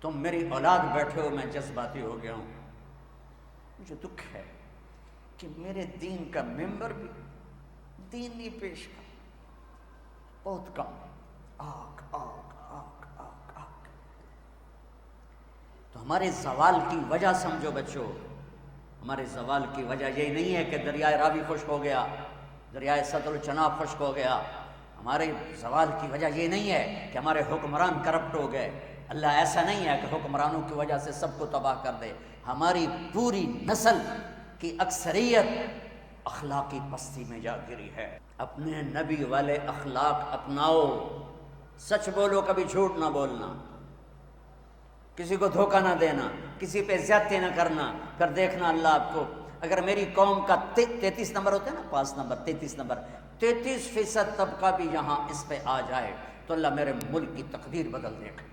तुम मेरी औलाद बैठे हो, मैं जज्बाती हो गया हूं। मुझे दुख है कि मेरे दीन का मेंबर भी दीन नहीं पेश कर, बहुत कम। आग आग आग आग आग। तो हमारे जवाल की वजह समझो बच्चों, हमारे जवाल की वजह यही नहीं है कि दरियाए रावी खुश्क हो गया, दरियाए सतलुज चनाब खुश्क हो गया। हमारे जवाल की वजह ये नहीं है कि हमारे हुक्मरान करप्ट हो गए। अल्लाह ऐसा नहीं है कि हुक्मरानों की वजह से सबको तबाह कर दे। हमारी पूरी नस्ल की अक्सरियत अखलाकी पस्ती में जा गिरी है। अपने नबी वाले अखलाक अपनाओ, सच बोलो, कभी झूठ ना बोलना, किसी को धोखा ना देना, किसी पे ज्यादती ना करना। फिर देखना अल्लाह आपको, अगर मेरी कौम का 33 नंबर होता है ना, 5 नंबर 33 नंबर, 33% तबका भी यहाँ इस पे आ जाए तो अल्लाह मेरे मुल्क की तकदीर बदल देगा।